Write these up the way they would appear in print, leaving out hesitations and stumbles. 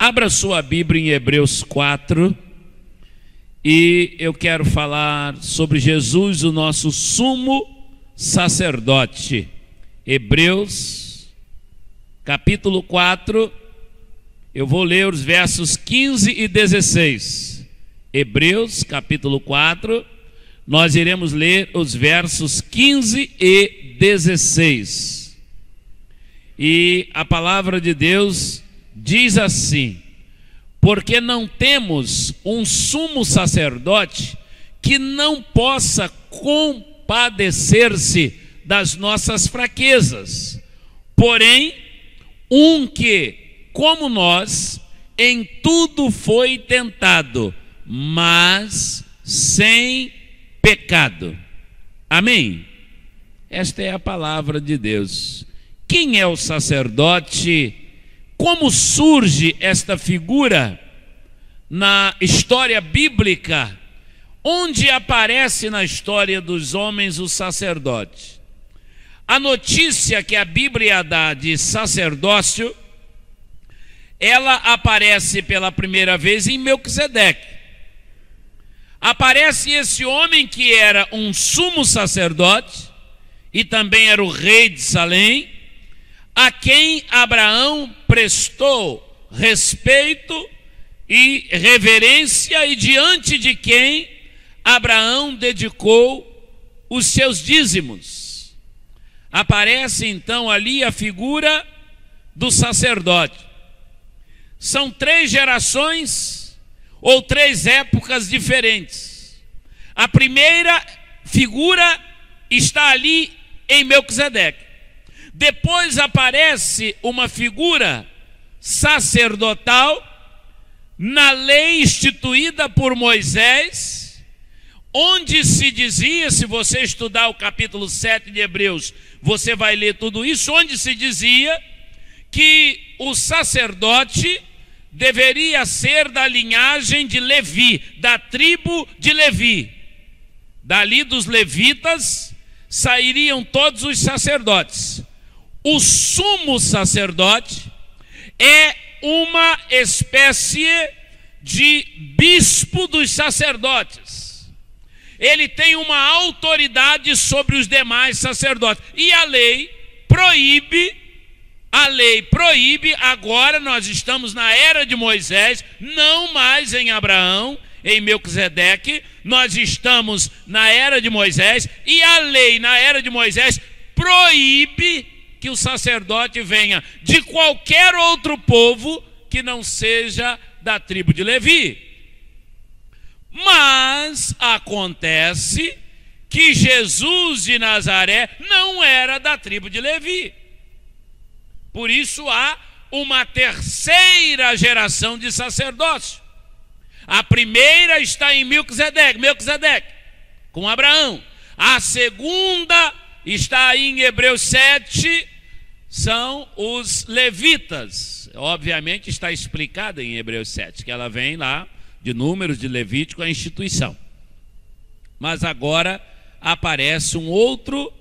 Abra sua Bíblia em Hebreus 4 e eu quero falar sobre Jesus, o nosso sumo sacerdote. Hebreus, capítulo 4, eu vou ler os versos 15 e 16. Hebreus, capítulo 4, nós iremos ler os versos 15 e 16. E a palavra de Deus diz assim: porque não temos um sumo sacerdote que não possa compadecer-se das nossas fraquezas, porém um que, como nós, em tudo foi tentado, mas sem pecado. Amém? Esta é a palavra de Deus. Quem é o sacerdote? Como surge esta figura na história bíblica? Onde aparece na história dos homens o sacerdote? A notícia que a Bíblia dá de sacerdócio, ela aparece pela primeira vez em Melquisedeque. Aparece esse homem que era um sumo sacerdote e também era o rei de Salém, a quem Abraão prestou respeito e reverência e diante de quem Abraão dedicou os seus dízimos. Aparece então ali a figura do sacerdote. São 3 gerações ou 3 épocas diferentes. A primeira figura está ali em Melquisedeque. Depois aparece uma figura sacerdotal na lei instituída por Moisés, onde se dizia, se você estudar o capítulo 7 de Hebreus, você vai ler tudo isso, onde se dizia que o sacerdote deveria ser da linhagem de Levi, da tribo de Levi. Dali dos levitas sairiam todos os sacerdotes. O sumo sacerdote é uma espécie de bispo dos sacerdotes. Ele tem uma autoridade sobre os demais sacerdotes. E a lei proíbe, agora nós estamos na era de Moisés, não mais em Abraão, em Melquisedeque, nós estamos na era de Moisés, e a lei na era de Moisés proíbe que o sacerdote venha de qualquer outro povo que não seja da tribo de Levi. Mas acontece que Jesus de Nazaré não era da tribo de Levi. Por isso há uma terceira geração de sacerdócio. A primeira está em Melquisedeque, com Abraão. A segunda está aí em Hebreus 7, são os levitas. Obviamente está explicado em Hebreus 7, que ela vem lá de Números, de Levítico, a instituição. Mas agora aparece um outro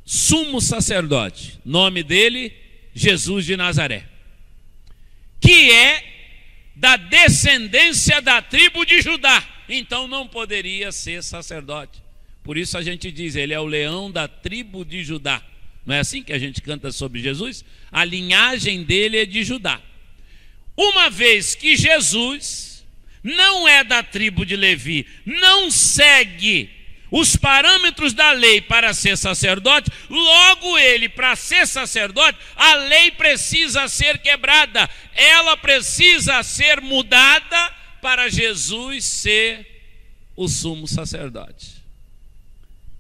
sumo sacerdote, nome dele, Jesus de Nazaré, que é da descendência da tribo de Judá, então não poderia ser sacerdote. Por isso a gente diz, ele é o leão da tribo de Judá. Não é assim que a gente canta sobre Jesus? A linhagem dele é de Judá. Uma vez que Jesus não é da tribo de Levi, não segue os parâmetros da lei para ser sacerdote, logo ele, para ser sacerdote, a lei precisa ser quebrada, ela precisa ser mudada para Jesus ser o sumo sacerdote.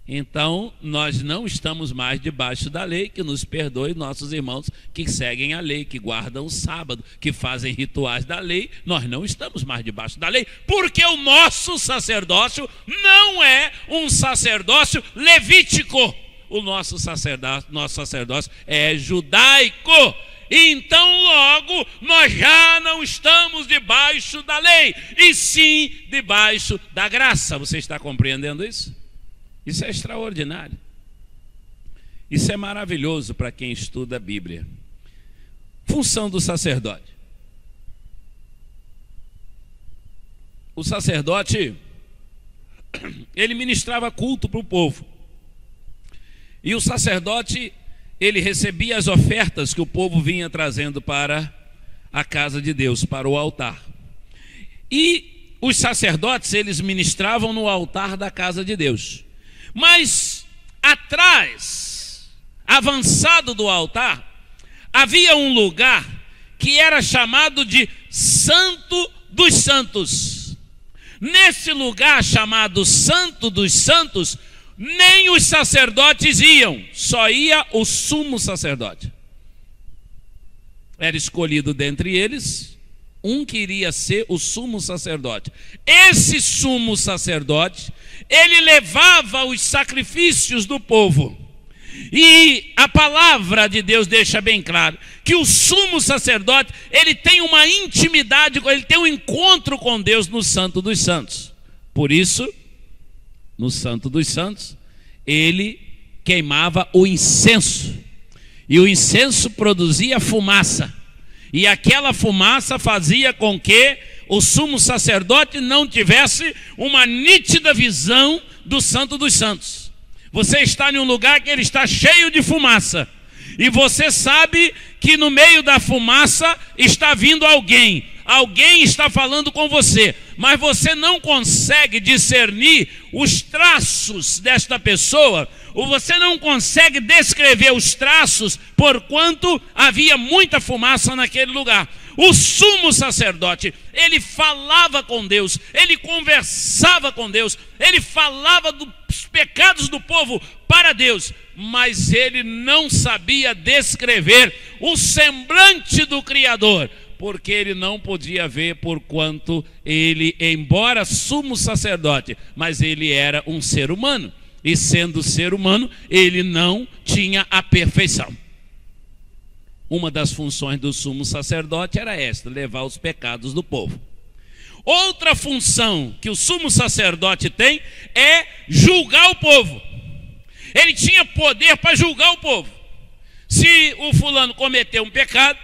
Então, nós não estamos mais debaixo da lei, que nos perdoe nossos irmãos que seguem a lei, que guardam o sábado, que fazem rituais da lei. Nós não estamos mais debaixo da lei, porque o nosso sacerdócio não é um sacerdócio levítico. O nosso sacerdócio é judaico. Então, logo, nós já não estamos debaixo da lei, e sim debaixo da graça. Você está compreendendo isso? Isso é extraordinário. Isso é maravilhoso para quem estuda a Bíblia. Função do sacerdote. o sacerdote, ele ministrava culto para o povo. E o sacerdote, ele recebia as ofertas que o povo vinha trazendo para a casa de Deus, para o altar. E os sacerdotes, eles ministravam no altar da casa de Deus. Mas atrás, avançado do altar, havia um lugar que era chamado de Santo dos Santos. Nesse lugar chamado Santo dos Santos, nem os sacerdotes iam, só ia o sumo sacerdote. Era escolhido dentre eles um que iria ser o sumo sacerdote. Esse sumo sacerdote, ele levava os sacrifícios do povo. E a palavra de Deus deixa bem claro que o sumo sacerdote, ele tem uma intimidade, ele tem um encontro com Deus no Santo dos Santos. Por isso, no Santo dos Santos, ele queimava o incenso. E o incenso produzia fumaça. E aquela fumaça fazia com que o sumo sacerdote não tivesse uma nítida visão do Santo dos Santos. Você está em um lugar que ele está cheio de fumaça. E você sabe que no meio da fumaça está vindo alguém. Alguém está falando com você, mas você não consegue discernir os traços desta pessoa, ou você não consegue descrever os traços, porquanto havia muita fumaça naquele lugar. O sumo sacerdote, ele falava com Deus, ele conversava com Deus, ele falava dos pecados do povo para Deus, mas ele não sabia descrever o semblante do Criador, porque ele não podia ver, porquanto ele, embora sumo sacerdote, mas ele era um ser humano, e sendo ser humano, ele não tinha a perfeição. Uma das funções do sumo sacerdote era esta, levar os pecados do povo. Outra função que o sumo sacerdote tem é julgar o povo. Ele tinha poder para julgar o povo. Se o fulano cometeu um pecado,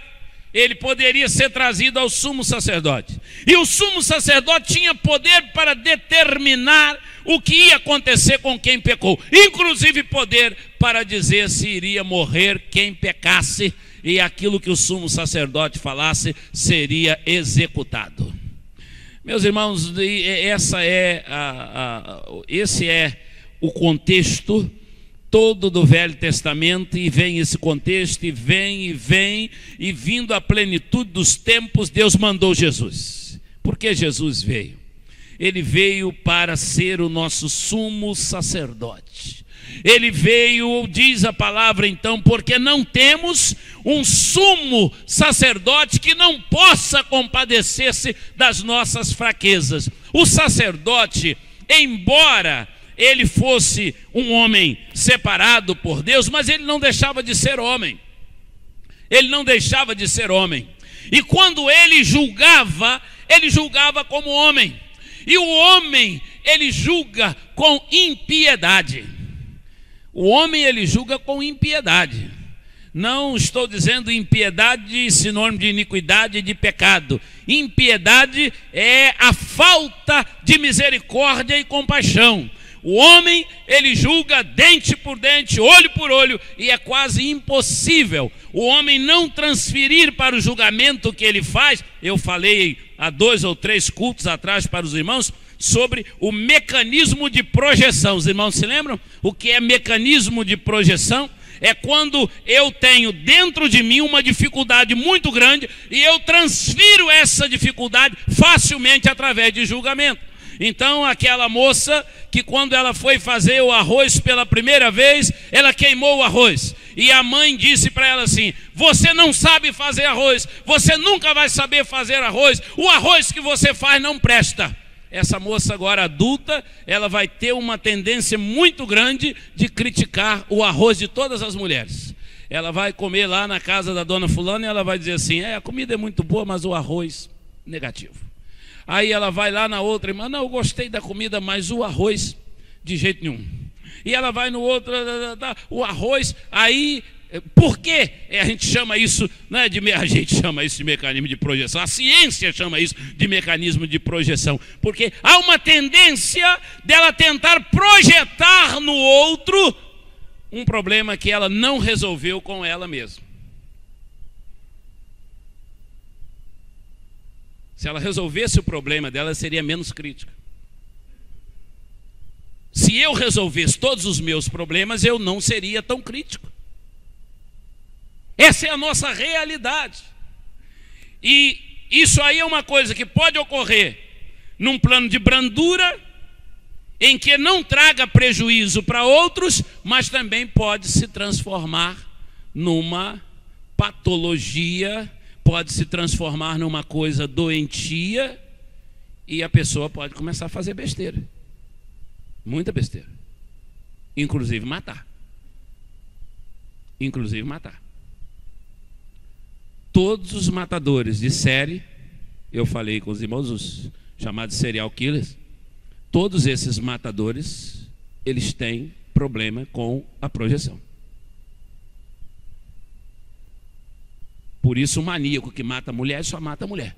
ele poderia ser trazido ao sumo sacerdote. E o sumo sacerdote tinha poder para determinar o que ia acontecer com quem pecou. Inclusive poder para dizer se iria morrer quem pecasse, e aquilo que o sumo sacerdote falasse seria executado. Meus irmãos, esse é o contexto todo do Velho Testamento, e vem esse contexto, e vem, e vindo à plenitude dos tempos, Deus mandou Jesus. Por que Jesus veio? Ele veio para ser o nosso sumo sacerdote. Ele veio, diz a palavra então, porque não temos um sumo sacerdote que não possa compadecer-se das nossas fraquezas. O sacerdote, embora ele fosse um homem separado por Deus, mas ele não deixava de ser homem. Ele não deixava de ser homem. E quando ele julgava como homem. E o homem, ele julga com impiedade. O homem, ele julga com impiedade. Não estou dizendo impiedade sinônimo de iniquidade e de pecado. Impiedade é a falta de misericórdia e compaixão. O homem, ele julga dente por dente, olho por olho, e é quase impossível o homem não transferir para o julgamento que ele faz. Eu falei há 2 ou 3 cultos atrás para os irmãos sobre o mecanismo de projeção. Os irmãos se lembram? O que é mecanismo de projeção? É quando eu tenho dentro de mim uma dificuldade muito grande e eu transfiro essa dificuldade facilmente através de julgamento. Então aquela moça que quando ela foi fazer o arroz pela primeira vez, ela queimou o arroz. E a mãe disse para ela assim: você não sabe fazer arroz, você nunca vai saber fazer arroz, o arroz que você faz não presta. Essa moça agora adulta, ela vai ter uma tendência muito grande de criticar o arroz de todas as mulheres. Ela vai comer lá na casa da dona fulana e ela vai dizer assim: a comida é muito boa, mas o arroz, negativo. Aí ela vai lá na outra irmã: não, eu gostei da comida, mas o arroz, de jeito nenhum. E ela vai no outro, o arroz, aí Por que a gente chama isso, né, a gente chama isso de mecanismo de projeção? A ciência chama isso de mecanismo de projeção. Porque há uma tendência dela tentar projetar no outro um problema que ela não resolveu com ela mesma. Se ela resolvesse o problema dela, seria menos crítica. Se eu resolvesse todos os meus problemas, eu não seria tão crítico. Essa é a nossa realidade. E isso aí é uma coisa que pode ocorrer num plano de brandura, em que não traga prejuízo para outros, mas também pode se transformar numa patologia, pode se transformar numa coisa doentia, e a pessoa pode começar a fazer besteira. Muita besteira. Inclusive matar. Inclusive matar. Todos os matadores de série, eu falei com os irmãos, os chamados serial killers, todos esses matadores, eles têm problema com a projeção. Por isso o maníaco que mata mulher, só mata mulher.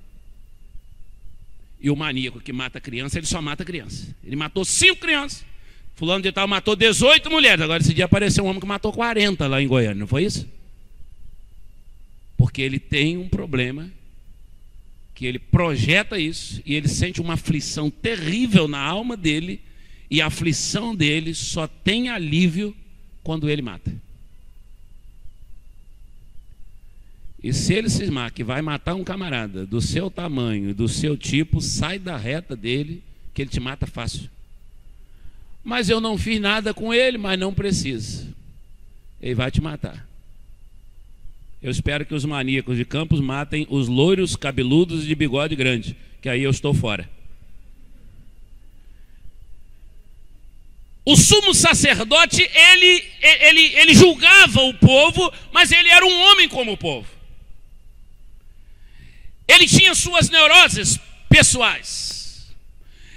E o maníaco que mata criança, ele só mata criança. Ele matou 5 crianças. Fulano de tal matou 18 mulheres. Agora esse dia apareceu um homem que matou 40 lá em Goiânia, não foi isso? Porque ele tem um problema, que ele projeta isso, e ele sente uma aflição terrível na alma dele, e a aflição dele só tem alívio quando ele mata. E se ele cismar que vai matar um camarada do seu tamanho, do seu tipo, sai da reta dele, que ele te mata fácil. Mas eu não fiz nada com ele, mas não precisa. Ele vai te matar. Eu espero que os maníacos de Campos matem os loiros cabeludos de bigode grande, que aí eu estou fora. O sumo sacerdote, ele julgava o povo, mas ele era um homem como o povo. Ele tinha suas neuroses pessoais.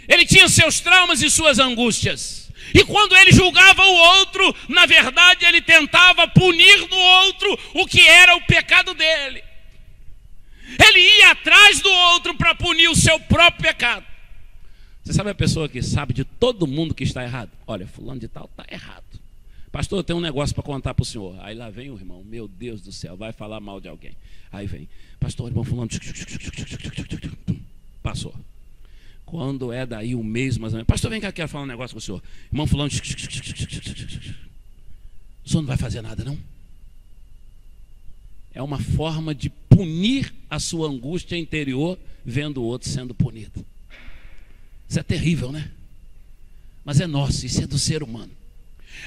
Ele tinha seus traumas e suas angústias. E quando ele julgava o outro, na verdade ele tentava punir no outro o que era o pecado dele. Ele ia atrás do outro para punir o seu próprio pecado. Você sabe a pessoa que sabe de todo mundo que está errado? Olha, fulano de tal está errado. Pastor, eu tenho um negócio para contar para o senhor. Aí lá vem o irmão, meu Deus do céu, vai falar mal de alguém. Aí vem, pastor, irmão fulano, passou. Quando é daí um mês mais ou menos, pastor, vem cá, quero falar um negócio com o senhor. Irmão fulano, o senhor não vai fazer nada, não? É uma forma de punir a sua angústia interior, vendo o outro sendo punido. Isso é terrível, né? Mas é nosso, isso é do ser humano.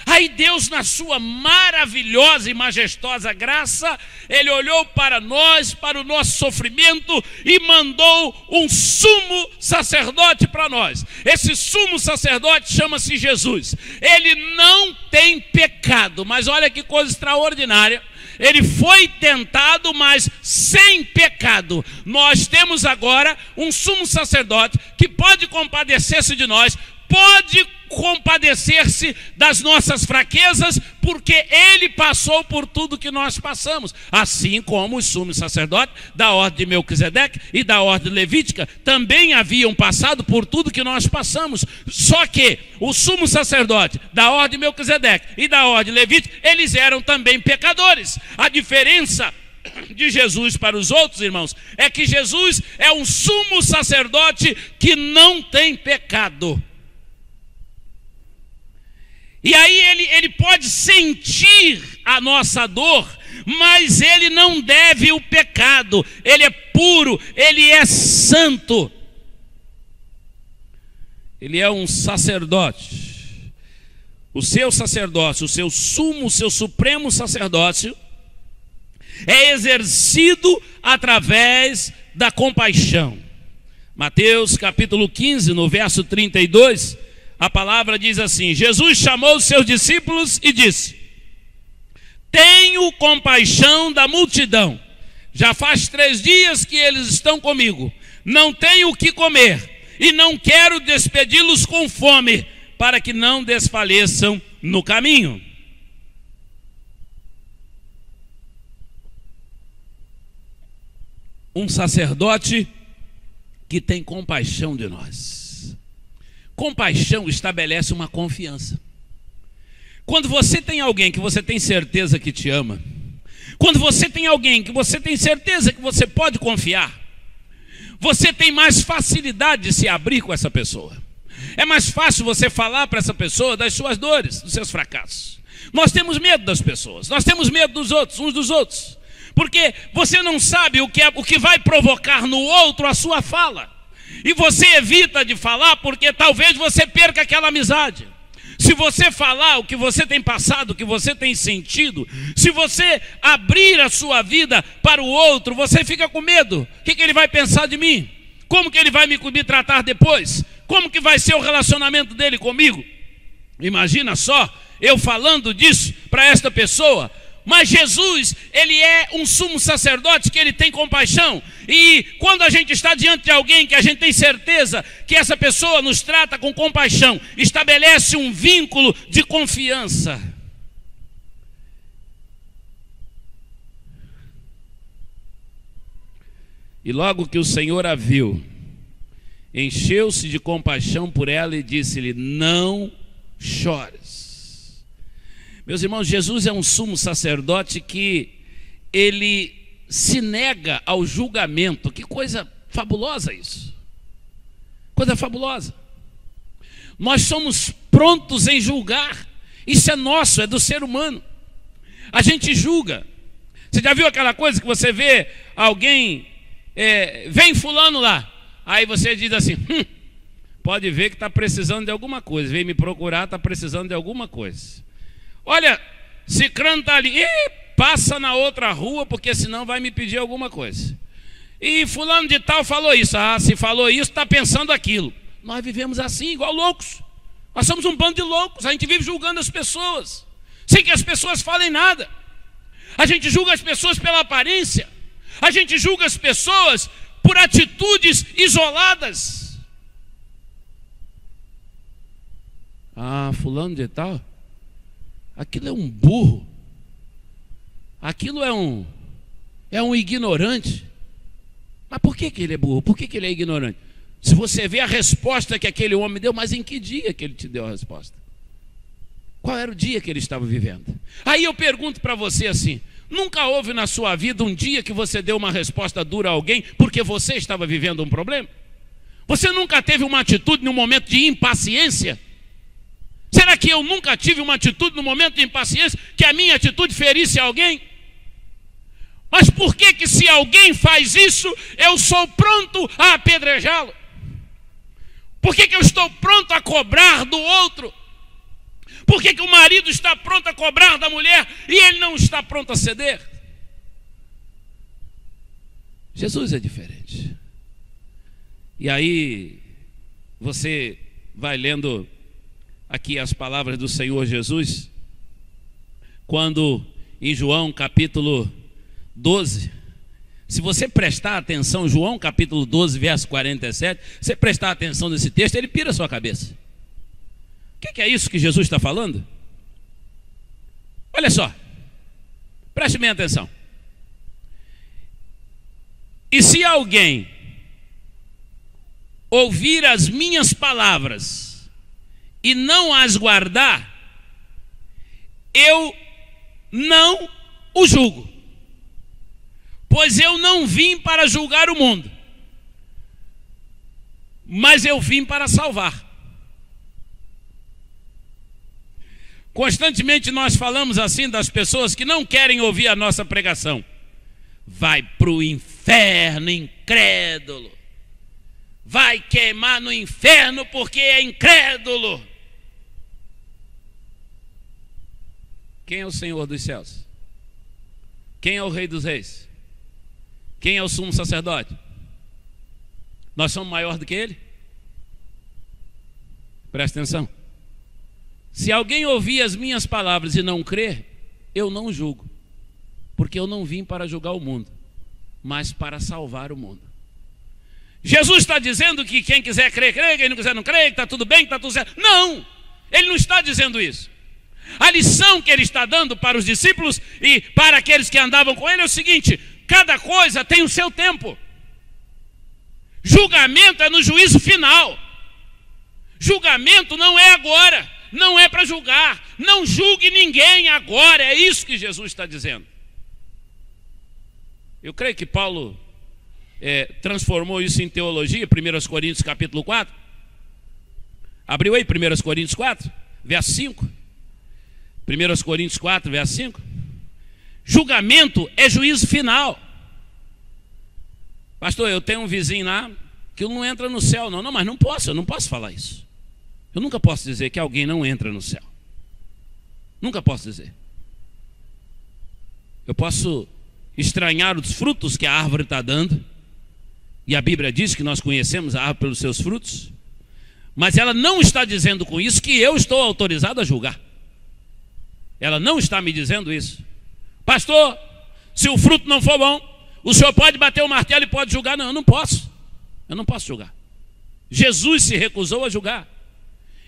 Aí Deus, na sua maravilhosa e majestosa graça, Ele olhou para nós, para o nosso sofrimento, e mandou um sumo sacerdote para nós. Esse sumo sacerdote chama-se Jesus. Ele não tem pecado, mas olha que coisa extraordinária. Ele foi tentado, mas sem pecado. Nós temos agora um sumo sacerdote que pode compadecer-se de nós, pode compadecer-se das nossas fraquezas, porque ele passou por tudo que nós passamos, assim como os sumos sacerdotes da ordem de Melquisedeque e da ordem levítica também haviam passado por tudo que nós passamos. Só que o sumo sacerdote da ordem de Melquisedeque e da ordem levítica, eles eram também pecadores. A diferença de Jesus para os outros, irmãos, é que Jesus é um sumo sacerdote que não tem pecado. E aí ele pode sentir a nossa dor, mas ele não deve o pecado. Ele é puro, ele é santo. Ele é um sacerdote. O seu sacerdócio, o seu sumo, o seu supremo sacerdócio é exercido através da compaixão. Mateus capítulo 15, no verso 32, a palavra diz assim: Jesus chamou os seus discípulos e disse: tenho compaixão da multidão, já faz 3 dias que eles estão comigo, não tenho o que comer, e não quero despedi-los com fome, para que não desfaleçam no caminho. um sacerdote que tem compaixão de nós. Compaixão estabelece uma confiança. Quando você tem alguém que você tem certeza que te ama, quando você tem alguém que você tem certeza que você pode confiar, você tem mais facilidade de se abrir com essa pessoa. É mais fácil você falar para essa pessoa das suas dores, dos seus fracassos. Nós temos medo das pessoas, nós temos medo dos outros, uns dos outros, porque você não sabe o que vai provocar no outro a sua fala, e você evita de falar porque talvez você perca aquela amizade. Se você falar o que você tem passado, o que você tem sentido, se você abrir a sua vida para o outro, você fica com medo. O que ele vai pensar de mim? Como que ele vai me tratar depois? Como que vai ser o relacionamento dele comigo? Imagina só, eu falando disso para esta pessoa. Mas Jesus, ele é um sumo sacerdote que ele tem compaixão. E quando a gente está diante de alguém que a gente tem certeza que essa pessoa nos trata com compaixão, estabelece um vínculo de confiança. E logo que o Senhor a viu, encheu-se de compaixão por ela e disse-lhe: não chores. Meus irmãos, Jesus é um sumo sacerdote que ele se nega ao julgamento. Que coisa fabulosa isso. Coisa fabulosa. Nós somos prontos em julgar. Isso é nosso, é do ser humano. A gente julga. Você já viu aquela coisa que você vê alguém, vem fulano lá. Aí você diz assim, pode ver que está precisando de alguma coisa. Vem me procurar, está precisando de alguma coisa. Olha, cicrano está ali, passa na outra rua, porque senão vai me pedir alguma coisa. E fulano de tal falou isso. Se falou isso, está pensando aquilo. Nós vivemos assim, igual loucos. Nós somos um bando de loucos. A gente vive julgando as pessoas, sem que as pessoas falem nada. A gente julga as pessoas pela aparência. A gente julga as pessoas por atitudes isoladas. Fulano de tal, aquilo é um burro, aquilo é um ignorante. Mas por que ele é burro? Por que ele é ignorante? Se você vê a resposta que aquele homem deu, mas em que dia que ele te deu a resposta? Qual era o dia que ele estava vivendo? Aí eu pergunto para você assim, nunca houve na sua vida um dia que você deu uma resposta dura a alguém porque você estava vivendo um problema? Você nunca teve uma atitude num momento de impaciência? Será que eu nunca tive uma atitude no momento de impaciência que a minha atitude ferisse alguém? Mas por que se alguém faz isso, eu sou pronto a apedrejá-lo? Por que eu estou pronto a cobrar do outro? Por que o marido está pronto a cobrar da mulher e ele não está pronto a ceder? Jesus é diferente. E aí você vai lendo aqui as palavras do Senhor Jesus, quando em João capítulo 12, se você prestar atenção, João capítulo 12, verso 47, você prestar atenção nesse texto, ele pira a sua cabeça. O que é isso que Jesus está falando? Olha só, preste bem atenção. E se alguém ouvir as minhas palavras e não as guardar, eu não o julgo, pois eu não vim para julgar o mundo, mas eu vim para salvar. Constantemente nós falamos assim das pessoas que não querem ouvir a nossa pregação. Vai para o inferno, incrédulo. Vai queimar no inferno porque é incrédulo. Quem é o Senhor dos céus? Quem é o Rei dos reis? Quem é o sumo sacerdote? Nós somos maior do que ele? Presta atenção. Se alguém ouvir as minhas palavras e não crer, eu não julgo, porque eu não vim para julgar o mundo, mas para salvar o mundo. Jesus está dizendo que quem quiser crer, crê, quem não quiser não crê, que está tudo bem, que está tudo certo. Não, ele não está dizendo isso. A lição que ele está dando para os discípulos e para aqueles que andavam com ele é o seguinte: cada coisa tem o seu tempo. Julgamento é no juízo final. Julgamento não é agora, não é para julgar. Não julgue ninguém agora, é isso que Jesus está dizendo. Eu creio que Paulo transformou isso em teologia, 1 Coríntios capítulo 4. Abriu aí 1 Coríntios 4, verso 5. 1 Coríntios 4, verso 5. Julgamento é juízo final. Pastor, eu tenho um vizinho lá que não entra no céu, não. Não, mas eu não posso falar isso. Eu nunca posso dizer que alguém não entra no céu. Nunca posso dizer. Eu posso estranhar os frutos que a árvore está dando, e a Bíblia diz que nós conhecemos a árvore pelos seus frutos, mas ela não está dizendo com isso que eu estou autorizado a julgar. Ela não está me dizendo isso. Pastor, se o fruto não for bom, o senhor pode bater o martelo e pode julgar? Não, eu não posso. Eu não posso julgar. Jesus se recusou a julgar.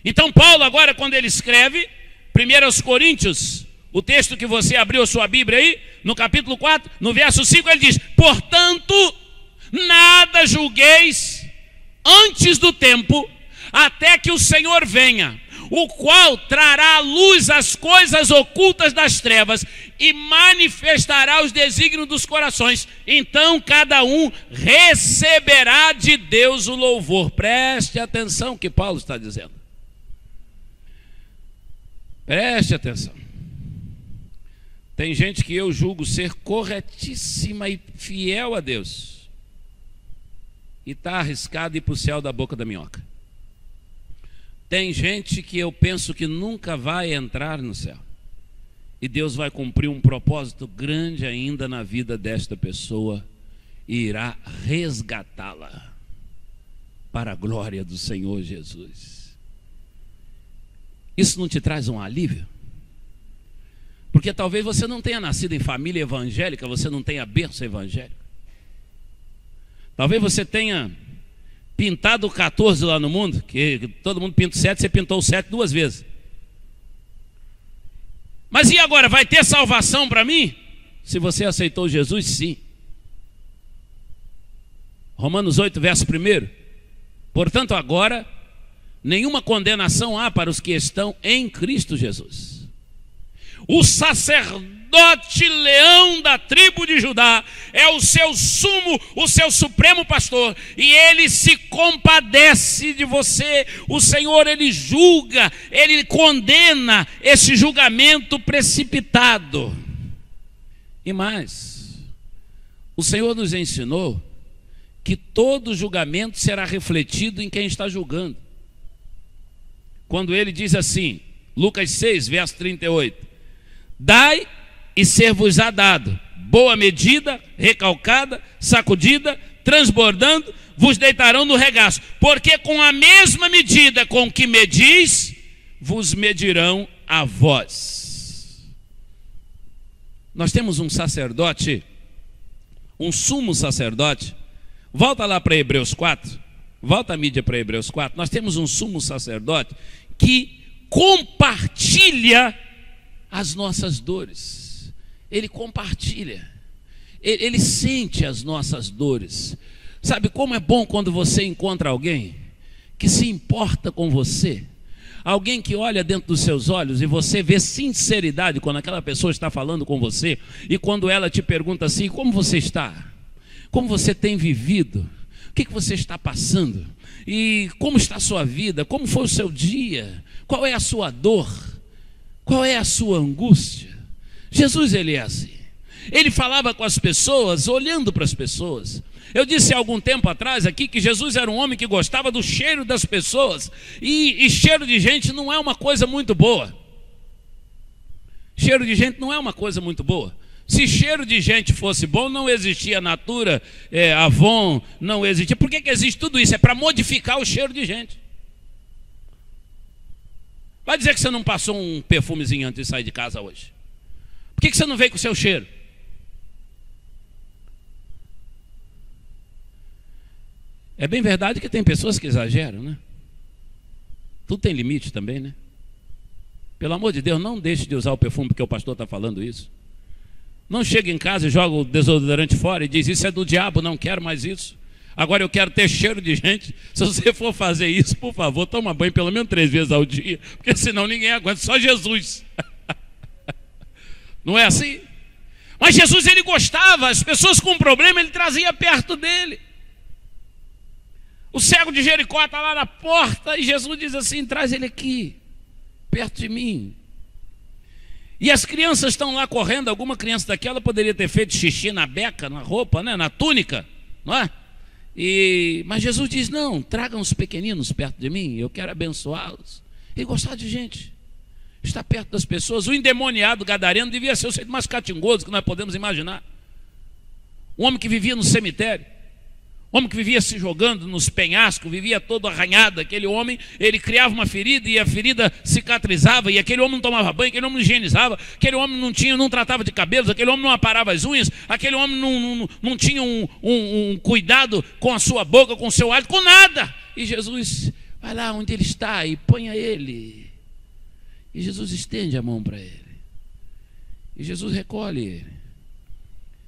Então Paulo agora, quando ele escreve 1 Coríntios, o texto que você abriu a sua Bíblia aí, no capítulo 4, no verso 5, ele diz: portanto, nada julgueis antes do tempo, até que o Senhor venha, o qual trará à luz as coisas ocultas das trevas e manifestará os desígnios dos corações. Então cada um receberá de Deus o louvor. Preste atenção o que Paulo está dizendo. Preste atenção. Tem gente que eu julgo ser corretíssima e fiel a Deus, e está arriscado ir para o céu da boca da minhoca. Tem gente que eu penso que nunca vai entrar no céu, e Deus vai cumprir um propósito grande ainda na vida desta pessoa e irá resgatá-la para a glória do Senhor Jesus. Isso não te traz um alívio? Porque talvez você não tenha nascido em família evangélica, você não tenha berço evangélico. Talvez você tenha pintado 14 lá no mundo, que todo mundo pinta o 7, você pintou o 7 2 vezes. Mas e agora, vai ter salvação para mim? Se você aceitou Jesus, sim. Romanos 8, verso 1. Portanto, agora, nenhuma condenação há para os que estão em Cristo Jesus. O sacerdote leão da tribo de Judá é o seu sumo, o seu supremo pastor, e ele se compadece de você. O Senhor, ele julga, ele condena esse julgamento precipitado. E mais, o Senhor nos ensinou que todo julgamento será refletido em quem está julgando. Quando ele diz assim, Lucas 6, verso 38, dai e ser-vos-á dado, boa medida, recalcada, sacudida, transbordando, vos deitarão no regaço, porque com a mesma medida com que medis, vos medirão a vós. Nós temos um sacerdote, um sumo sacerdote. Volta lá para Hebreus 4, volta a mídia para Hebreus 4. Nós temos um sumo sacerdote que compartilha as nossas dores. Ele compartilha, ele sente as nossas dores. Sabe como é bom quando você encontra alguém que se importa com você, alguém que olha dentro dos seus olhos e você vê sinceridade quando aquela pessoa está falando com você, e quando ela te pergunta assim: como você está? Como você tem vivido? O que você está passando? E como está a sua vida? Como foi o seu dia? Qual é a sua dor? Qual é a sua angústia? Jesus, ele é assim. Ele falava com as pessoas, olhando para as pessoas. Eu disse há algum tempo atrás aqui que Jesus era um homem que gostava do cheiro das pessoas. E cheiro de gente não é uma coisa muito boa. Cheiro de gente não é uma coisa muito boa. Se cheiro de gente fosse bom, não existia Natura, Avon, não existia. Por que existe tudo isso? É para modificar o cheiro de gente. Vai dizer que você não passou um perfumezinho antes de sair de casa hoje? Por que você não veio com o seu cheiro? É bem verdade que tem pessoas que exageram, né? Tudo tem limite também, né? Pelo amor de Deus, não deixe de usar o perfume porque o pastor está falando isso. Não chega em casa e joga o desodorante fora e diz: isso é do diabo, não quero mais isso. Agora eu quero ter cheiro de gente. Se você for fazer isso, por favor, toma banho pelo menos 3 vezes ao dia, porque senão ninguém aguenta, só Jesus. Não é assim? Mas Jesus, ele gostava, as pessoas com problema ele trazia perto dele. O cego de Jericó está lá na porta e Jesus diz assim: traz ele aqui, perto de mim. E as crianças estão lá correndo. Alguma criança daquela poderia ter feito xixi na beca, na roupa, né? Na túnica, não é? Mas Jesus diz: não, tragam os pequeninos perto de mim, eu quero abençoá-los. Ele gostava de gente, está perto das pessoas. O endemoniado gadareno devia ser o ser mais catingoso que nós podemos imaginar. Um homem que vivia no cemitério, um homem que vivia se jogando nos penhascos, vivia todo arranhado. Aquele homem, ele criava uma ferida e a ferida cicatrizava, e aquele homem não tomava banho, aquele homem não higienizava, aquele homem não tratava de cabelos, aquele homem não aparava as unhas, aquele homem não tinha um cuidado com a sua boca, com o seu hálito, com nada. E Jesus vai lá onde ele está e ponha ele. E Jesus estende a mão para ele. E Jesus recolhe ele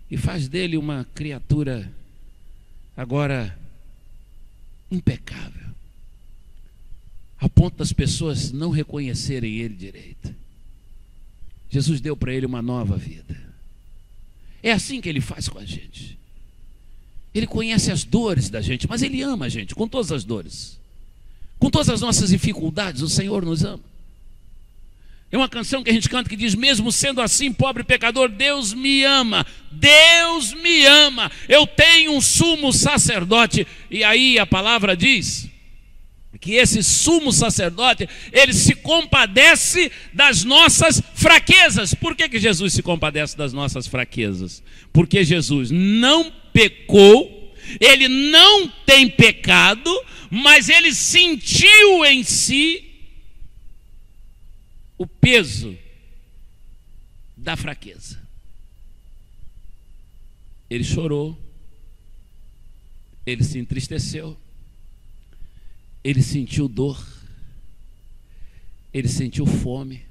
e faz dele uma criatura agora impecável, a ponto das pessoas não reconhecerem ele direito. Jesus deu para ele uma nova vida. É assim que ele faz com a gente. Ele conhece as dores da gente, mas ele ama a gente com todas as dores, com todas as nossas dificuldades. O Senhor nos ama. É uma canção que a gente canta que diz: mesmo sendo assim, pobre pecador, Deus me ama, Deus me ama, eu tenho um sumo sacerdote. E aí a palavra diz que esse sumo sacerdote, ele se compadece das nossas fraquezas. Por que Jesus se compadece das nossas fraquezas? Porque Jesus não pecou, ele não tem pecado, mas ele sentiu em si o peso da fraqueza. Ele chorou, ele se entristeceu, ele sentiu dor, ele sentiu fome.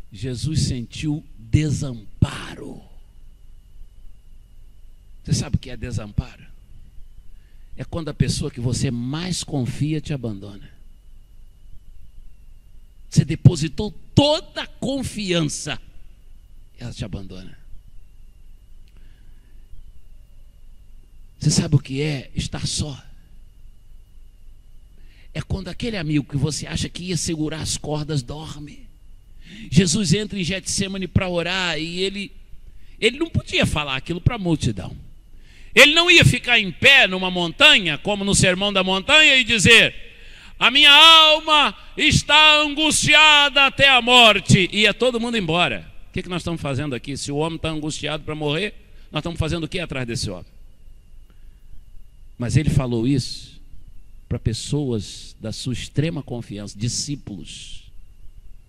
Jesus sentiu desamparo. Você sabe o que é desamparo? É quando a pessoa que você mais confia te abandona. Você depositou toda a confiança, ela te abandona. Você sabe o que é estar só? É quando aquele amigo que você acha que ia segurar as cordas dorme. Jesus entra em Getsêmani para orar e ele não podia falar aquilo para a multidão. Ele não ia ficar em pé numa montanha, como no Sermão da Montanha, e dizer: a minha alma está angustiada até a morte. Ia todo mundo embora. O que nós estamos fazendo aqui? Se o homem está angustiado para morrer, nós estamos fazendo o que atrás desse homem? Mas ele falou isso para pessoas da sua extrema confiança, discípulos.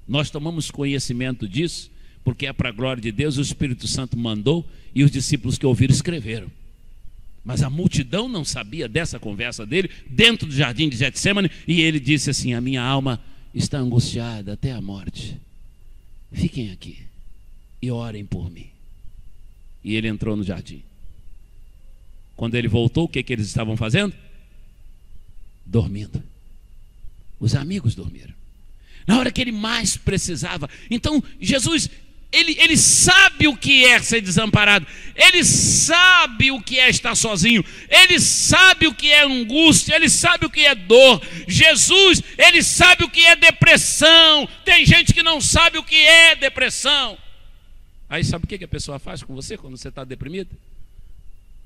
Nós tomamos conhecimento disso porque é para a glória de Deus. O Espírito Santo mandou e os discípulos que ouviram escreveram. Mas a multidão não sabia dessa conversa dele dentro do jardim de Getsêmani, e ele disse assim: a minha alma está angustiada até a morte. Fiquem aqui e orem por mim. E ele entrou no jardim. Quando ele voltou, o que eles estavam fazendo? Dormindo. Os amigos dormiram. Na hora que ele mais precisava. Então Jesus, ele sabe o que é ser desamparado, ele sabe o que é estar sozinho, ele sabe o que é angústia, ele sabe o que é dor. Jesus, ele sabe o que é depressão. Tem gente que não sabe o que é depressão. Aí sabe o que a pessoa faz com você quando você está deprimido?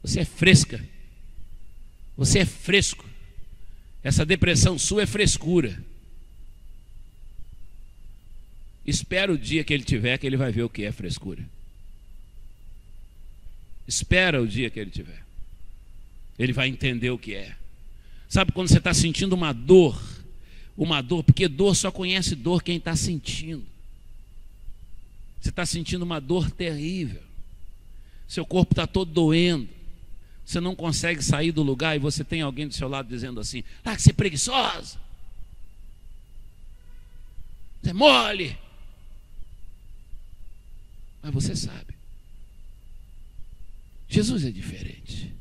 Você é fresca, você é fresco. Essa depressão sua é frescura. Espera o dia que ele tiver, que ele vai ver o que é frescura. Espera o dia que ele tiver, ele vai entender o que é. Sabe quando você está sentindo uma dor, porque dor só conhece dor quem está sentindo. Você está sentindo uma dor terrível, seu corpo está todo doendo, você não consegue sair do lugar, e você tem alguém do seu lado dizendo assim: ah, que você é preguiçosa, você é mole. Mas você sabe, Jesus é diferente.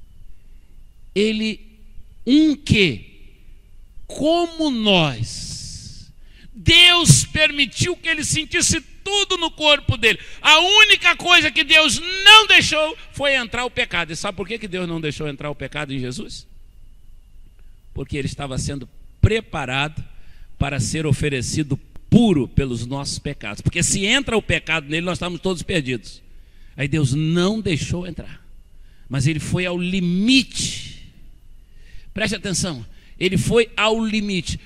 como nós, Deus permitiu que ele sentisse tudo no corpo dele. A única coisa que Deus não deixou foi entrar o pecado. E sabe por que Deus não deixou entrar o pecado em Jesus? Porque ele estava sendo preparado para ser oferecido puro pelos nossos pecados. Porque se entra o pecado nele, nós estamos todos perdidos. Aí Deus não deixou entrar, mas ele foi ao limite. Preste atenção, ele foi ao limite.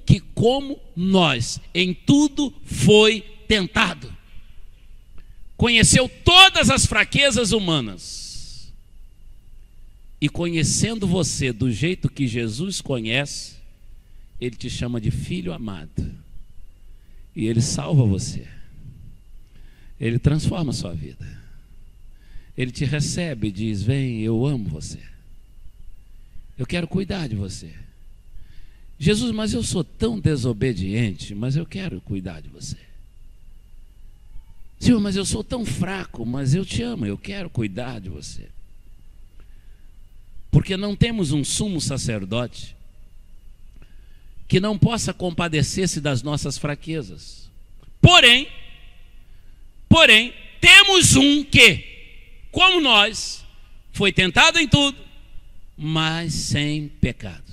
Que como nós em tudo foi tentado, conheceu todas as fraquezas humanas, e conhecendo você do jeito que Jesus conhece, ele te chama de filho amado, e ele salva você, ele transforma a sua vida, ele te recebe e diz: vem, eu amo você, eu quero cuidar de você. Jesus, mas eu sou tão desobediente, mas eu quero cuidar de você. Senhor, mas eu sou tão fraco, mas eu te amo, eu quero cuidar de você. Porque não temos um sumo sacerdote que não possa compadecer-se das nossas fraquezas. Porém, temos um que, como nós, foi tentado em tudo, mas sem pecados.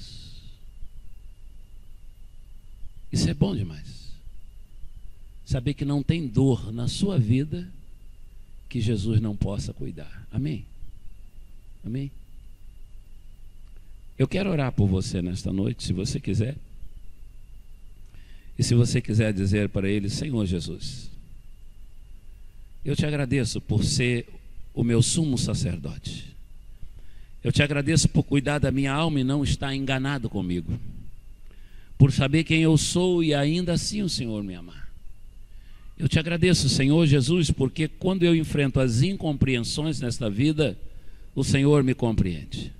Isso é bom demais. Saber que não tem dor na sua vida que Jesus não possa cuidar. Amém? Amém? Eu quero orar por você nesta noite, se você quiser. E se você quiser dizer para ele: Senhor Jesus, eu te agradeço por ser o meu sumo sacerdote. Eu te agradeço por cuidar da minha alma e não estar enganado comigo, por saber quem eu sou e ainda assim o Senhor me amar. Eu te agradeço, Senhor Jesus, porque quando eu enfrento as incompreensões nesta vida, o Senhor me compreende.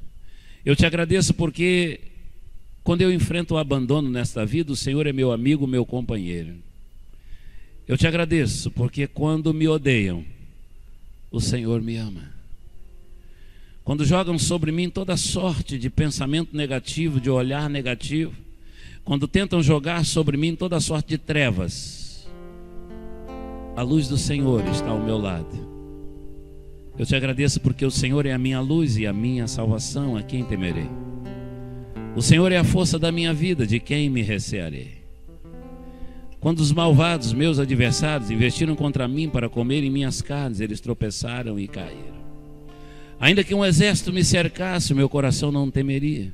Eu te agradeço porque quando eu enfrento o abandono nesta vida, o Senhor é meu amigo, meu companheiro. Eu te agradeço porque quando me odeiam, o Senhor me ama. Quando jogam sobre mim toda sorte de pensamento negativo, de olhar negativo, quando tentam jogar sobre mim toda sorte de trevas, a luz do Senhor está ao meu lado. Eu te agradeço porque o Senhor é a minha luz e a minha salvação, a quem temerei. O Senhor é a força da minha vida, de quem me recearei. Quando os malvados, meus adversários, investiram contra mim para comerem minhas carnes, eles tropeçaram e caíram. Ainda que um exército me cercasse, o meu coração não temeria.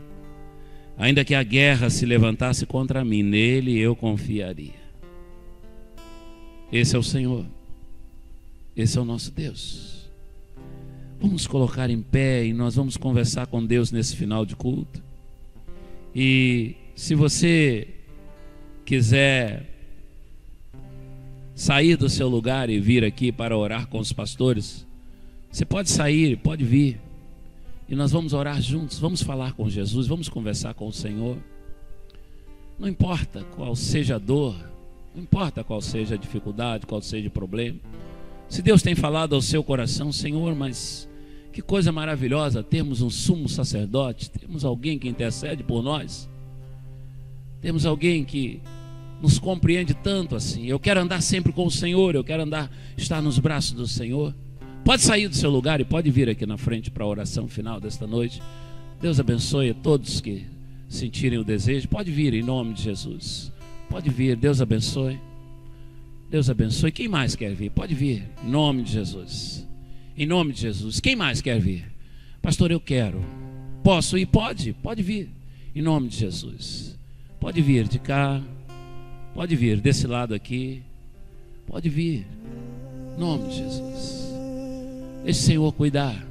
Ainda que a guerra se levantasse contra mim, nele eu confiaria. Esse é o Senhor, esse é o nosso Deus. Vamos colocar em pé e nós vamos conversar com Deus nesse final de culto. E se você quiser sair do seu lugar e vir aqui para orar com os pastores, você pode sair, pode vir. E nós vamos orar juntos, vamos falar com Jesus, vamos conversar com o Senhor. Não importa qual seja a dor, não importa qual seja a dificuldade, qual seja o problema. Se Deus tem falado ao seu coração: Senhor, mas que coisa maravilhosa, temos um sumo sacerdote, temos alguém que intercede por nós, temos alguém que nos compreende tanto assim. Eu quero andar sempre com o Senhor, eu quero estar nos braços do Senhor. Pode sair do seu lugar e pode vir aqui na frente para a oração final desta noite. Deus abençoe a todos que sentirem o desejo. Pode vir em nome de Jesus. Pode vir, Deus abençoe. Deus abençoe. Quem mais quer vir? Pode vir, em nome de Jesus. Em nome de Jesus. Quem mais quer vir? Pastor, eu quero. Posso ir? Pode vir, em nome de Jesus. Pode vir de cá, pode vir desse lado aqui, pode vir, em nome de Jesus. Deixa o Senhor cuidar.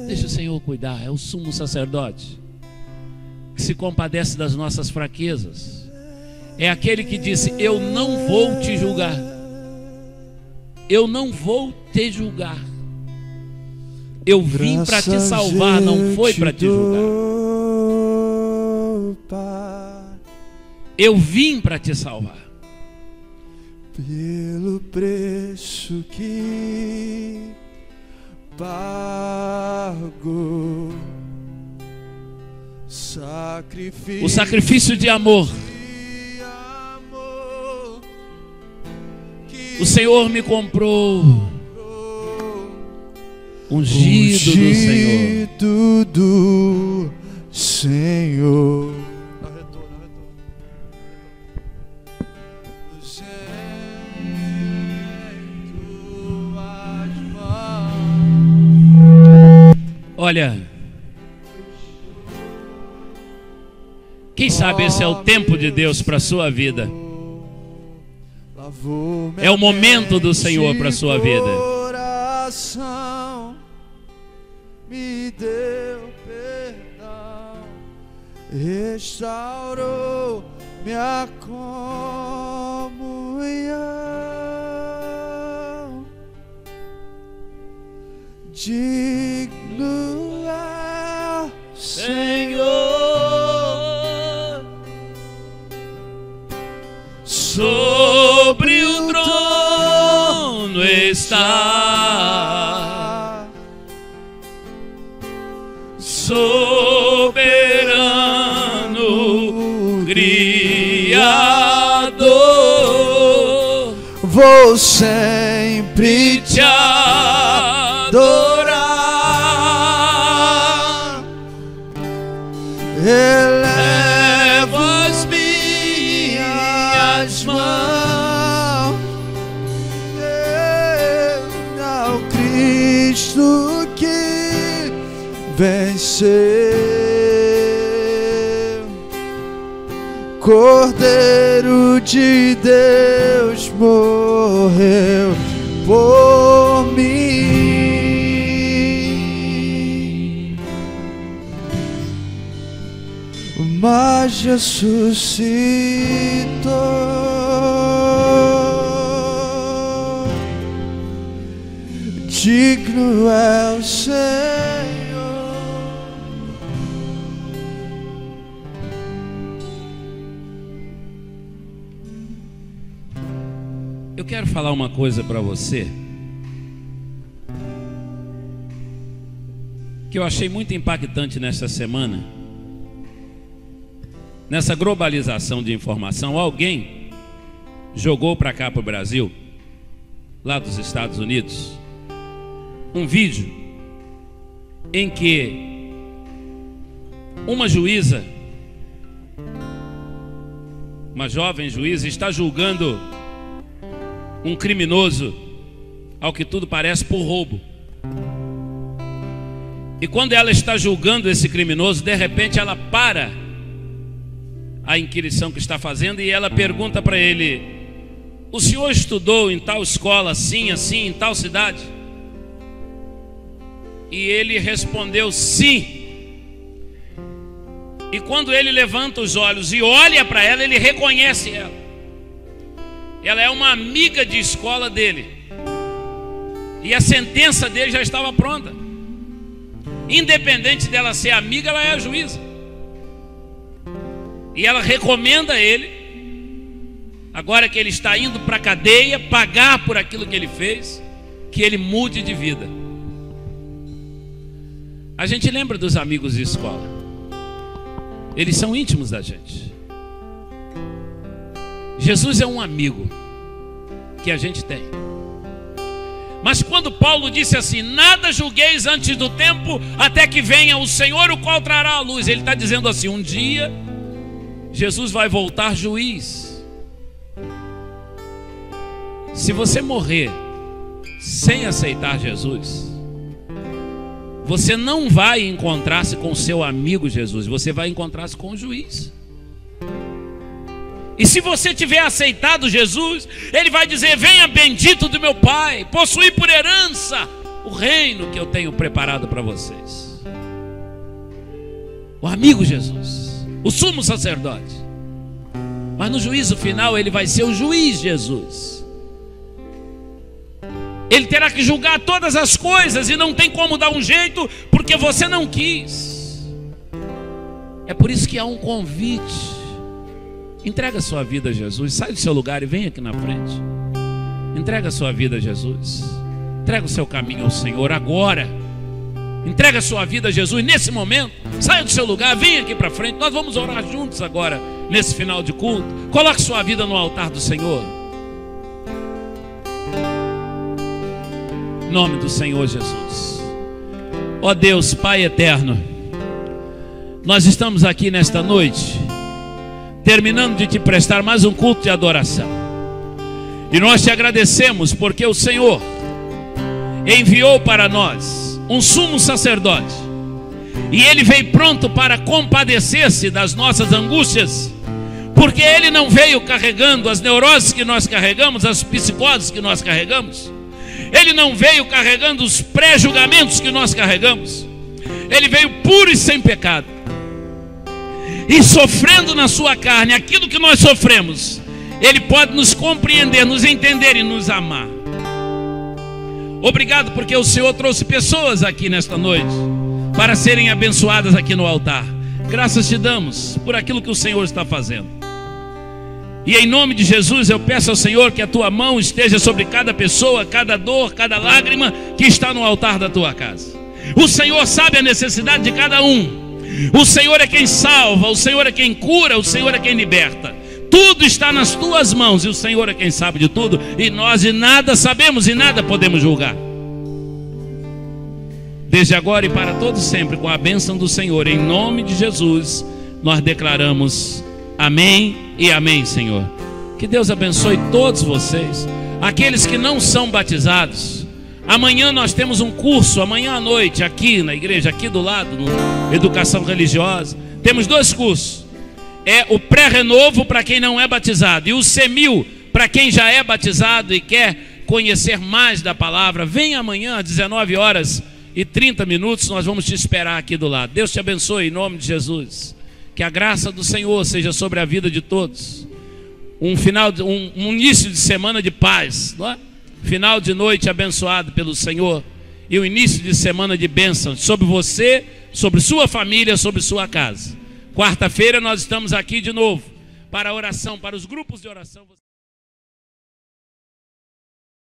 Deixa o Senhor cuidar. É o sumo sacerdote que se compadece das nossas fraquezas. É aquele que disse: eu não vou te julgar. Eu não vou te julgar. Eu vim para te salvar, não foi para te julgar. Eu vim para te salvar. Pelo preço que pago o sacrifício de amor. O Senhor me comprou, ungido do Senhor. Olha, quem sabe esse é o tempo de Deus para a sua vida. É o momento do Senhor para a sua vida. Me deu perdão, restaurou minha comunhão. Digno é o Senhor, sobre o trono está, soberano Criador. Vou sempre te adorar, elevo as minhas mãos ao Cristo que venceu, Cordeiro de Deus morreu por mim, mas ressuscitou. Digno é o Senhor. Eu quero falar uma coisa para você que eu achei muito impactante nessa semana. Nessa globalização de informação, alguém jogou para cá, para o Brasil, lá dos Estados Unidos, um vídeo em que uma juíza, uma jovem juíza, está julgando um criminoso, ao que tudo parece, por roubo. E quando ela está julgando esse criminoso, de repente ela para a inquirição que está fazendo e ela pergunta para ele: o senhor estudou em tal escola, assim, assim, em tal cidade? E ele respondeu sim. E quando ele levanta os olhos e olha para ela, ele reconhece ela. Ela é uma amiga de escola dele. E a sentença dele já estava pronta. Independente dela ser amiga, ela é a juíza. E ela recomenda a ele, agora que ele está indo para a cadeia, pagar por aquilo que ele fez, que ele mude de vida. A gente lembra dos amigos de escola. Eles são íntimos da gente. Jesus é um amigo que a gente tem. Mas quando Paulo disse assim: nada julgueis antes do tempo, até que venha o Senhor, o qual trará a luz. Ele está dizendo assim: um dia Jesus vai voltar juiz. Se você morrer sem aceitar Jesus, você não vai encontrar-se com o seu amigo Jesus, você vai encontrar-se com o juiz. E se você tiver aceitado Jesus, ele vai dizer: venha bendito do meu Pai, possui por herança o reino que eu tenho preparado para vocês. O amigo Jesus, o sumo sacerdote. Mas no juízo final ele vai ser o juiz Jesus. Ele terá que julgar todas as coisas e não tem como dar um jeito, porque você não quis. É por isso que há um convite. Entrega a sua vida a Jesus. Sai do seu lugar e vem aqui na frente. Entrega a sua vida a Jesus. Entrega o seu caminho ao Senhor agora. Entrega a sua vida a Jesus nesse momento. Saia do seu lugar, venha aqui para frente. Nós vamos orar juntos agora, nesse final de culto. Coloque sua vida no altar do Senhor. Em nome do Senhor Jesus. Ó Deus, Pai eterno, nós estamos aqui nesta noite, terminando de te prestar mais um culto de adoração. E nós te agradecemos porque o Senhor enviou para nós um sumo sacerdote, e ele veio pronto para compadecer-se das nossas angústias, porque ele não veio carregando as neuroses que nós carregamos, as psicoses que nós carregamos. Ele não veio carregando os pré-julgamentos que nós carregamos. Ele veio puro e sem pecado, e sofrendo na sua carne aquilo que nós sofremos, ele pode nos compreender, nos entender e nos amar. Obrigado porque o Senhor trouxe pessoas aqui nesta noite para serem abençoadas aqui no altar. Graças te damos por aquilo que o Senhor está fazendo. E em nome de Jesus eu peço ao Senhor que a tua mão esteja sobre cada pessoa, cada dor, cada lágrima que está no altar da tua casa. O Senhor sabe a necessidade de cada um. O Senhor é quem salva, o Senhor é quem cura, o Senhor é quem liberta. Tudo está nas tuas mãos e o Senhor é quem sabe de tudo, e nós de nada sabemos e nada podemos julgar. Desde agora e para todo sempre, com a bênção do Senhor, em nome de Jesus, nós declaramos amém e amém, Senhor. Que Deus abençoe todos vocês. Aqueles que não são batizados, amanhã nós temos um curso, amanhã à noite, aqui na igreja, aqui do lado, no Educação Religiosa. Temos 2 cursos. É o pré-renovo para quem não é batizado, e o semil para quem já é batizado e quer conhecer mais da palavra. Vem amanhã às 19h30, nós vamos te esperar aqui do lado. Deus te abençoe em nome de Jesus. Que a graça do Senhor seja sobre a vida de todos. Um início de semana de paz, não é? Final de noite abençoado pelo Senhor, e o início de semana de bênção sobre você, sobre sua família, sobre sua casa. Quarta-feira nós estamos aqui de novo para a oração, para os grupos de oração.